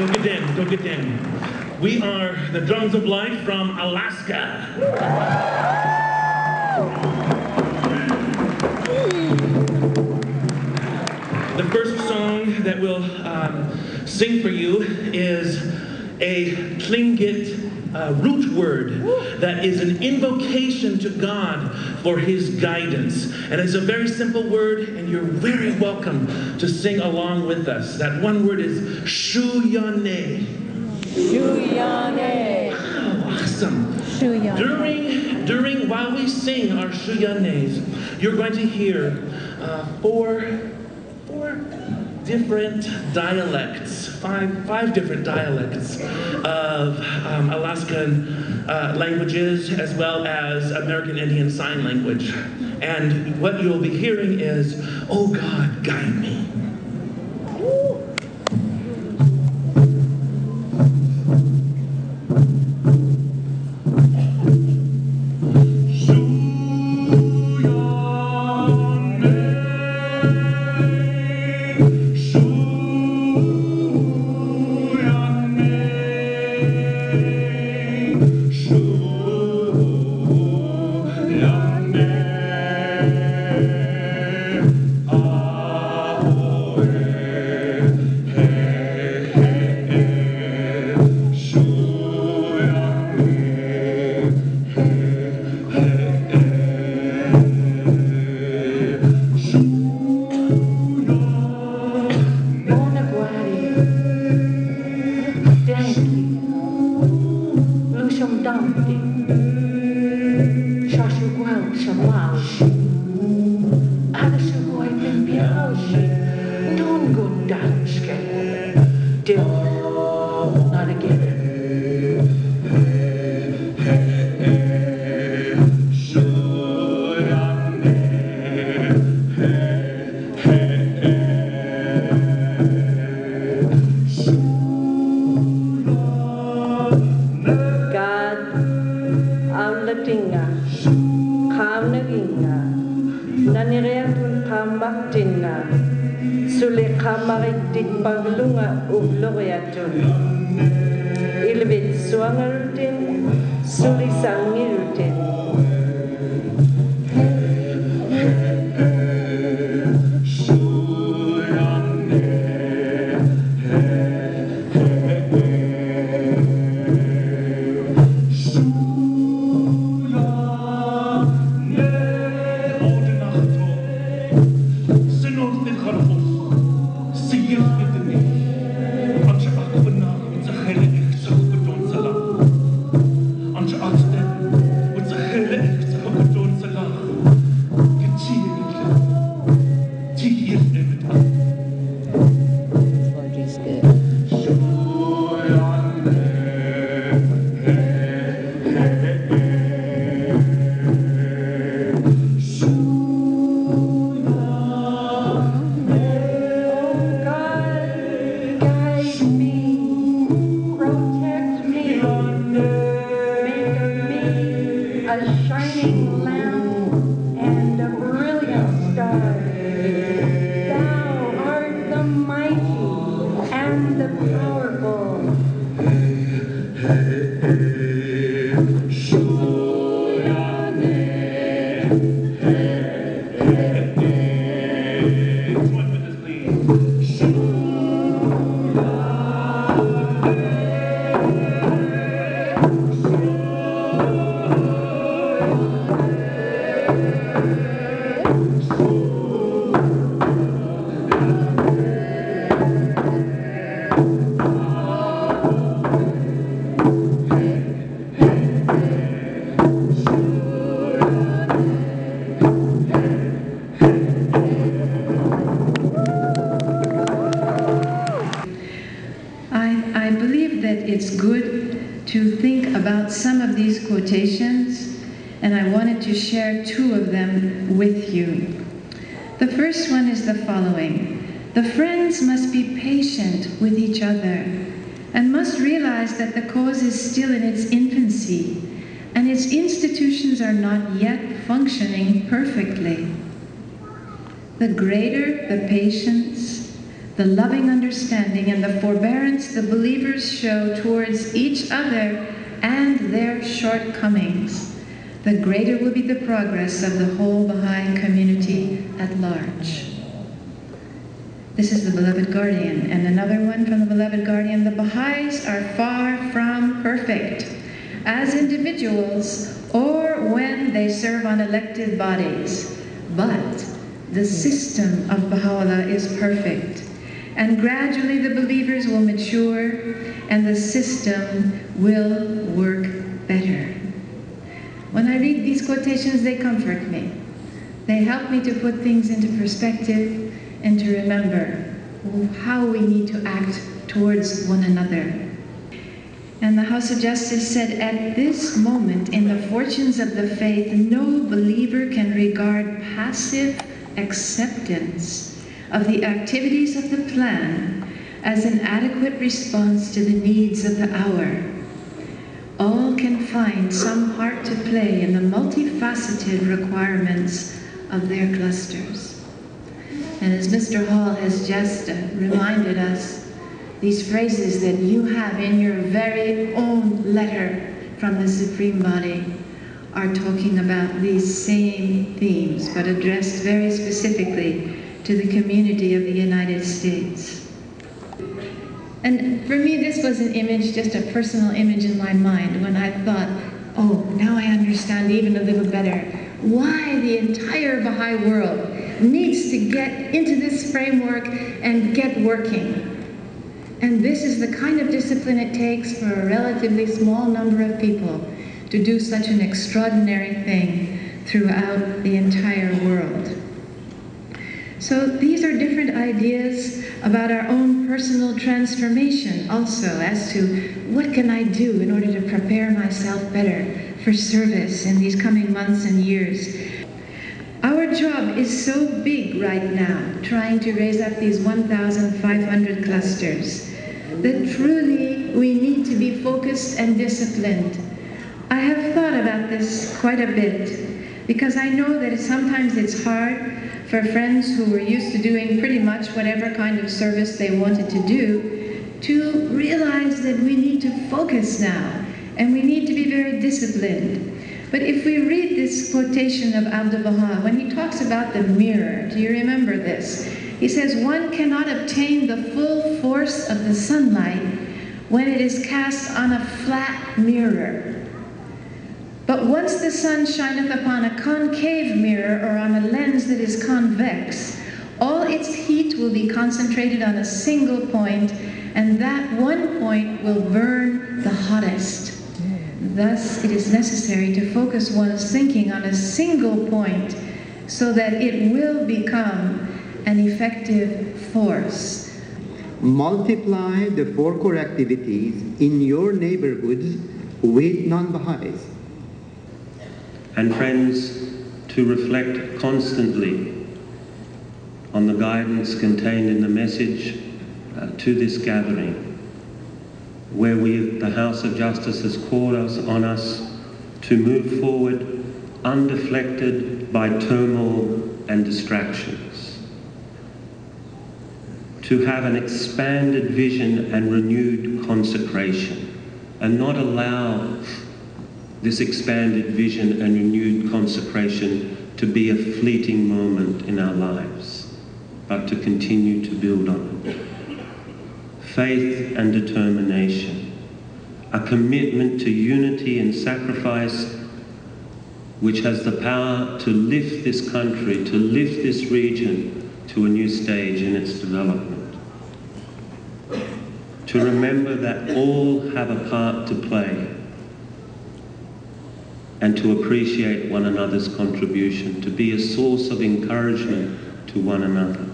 Dogetin. We are the Drums of Life from Alaska. The first song that we'll sing for you is a Tlingit root word that is an invocation to God for His guidance. And it's a very simple word, and you're very welcome to sing along with us. That one word is Shuyane. Shuyane. Oh, awesome. Shuyane. While we sing our Shuyanes, you're going to hear four different dialects, five different dialects of Alaskan languages, as well as American Indian Sign Language. And what you'll be hearing is, "Oh God, guide me." Quotations, and I wanted to share two of them with you. The first one is the following: the friends must be patient with each other and must realize that the cause is still in its infancy and its institutions are not yet functioning perfectly. The greater the patience, the loving understanding and the forbearance the believers show towards each other and their shortcomings, the greater will be the progress of the whole Baha'i community at large. This is the Beloved Guardian, and another one from the Beloved Guardian. The Baha'is are far from perfect as individuals or when they serve on elected bodies, but the system of Baha'u'llah is perfect, and gradually the believers will mature and the system will work better. When I read these quotations, they comfort me. They help me to put things into perspective and to remember how we need to act towards one another. And the House of Justice said, at this moment in the fortunes of the faith, no believer can regard passive acceptance of the activities of the plan as an adequate response to the needs of the hour. All can find some part to play in the multifaceted requirements of their clusters. And as Mr. Hall has just reminded us, these phrases that you have in your very own letter from the Supreme Body are talking about these same themes, but addressed very specifically to the community of the United States. And for me, this was an image, just a personal image in my mind, when I thought, oh, now I understand even a little better why the entire Baha'i world needs to get into this framework and get working. And this is the kind of discipline it takes for a relatively small number of people to do such an extraordinary thing throughout the entire world. So these are different ideas about our own personal transformation also, as to what can I do in order to prepare myself better for service in these coming months and years. Our job is so big right now, trying to raise up these 1,500 clusters, that truly we need to be focused and disciplined. I have thought about this quite a bit, because I know that sometimes it's hard for friends who were used to doing pretty much whatever kind of service they wanted to do, to realize that we need to focus now, and we need to be very disciplined. But if we read this quotation of Abdu'l-Baha, when he talks about the mirror, do you remember this? He says, one cannot obtain the full force of the sunlight when it is cast on a flat mirror. But once the sun shineth upon a concave mirror or on a lens that is convex, all its heat will be concentrated on a single point, and that one point will burn the hottest. Thus, it is necessary to focus one's thinking on a single point so that it will become an effective force. Multiply the four core activities in your neighborhoods with non-Baha'is. And friends, to reflect constantly on the guidance contained in the message to this gathering, where the House of Justice has called on us to move forward undeflected by turmoil and distractions, to have an expanded vision and renewed consecration, and not allow this expanded vision and renewed consecration to be a fleeting moment in our lives, but to continue to build on it. Faith and determination, a commitment to unity and sacrifice which has the power to lift this country, to lift this region to a new stage in its development. To remember that all have a part to play, and to appreciate one another's contribution, to be a source of encouragement to one another.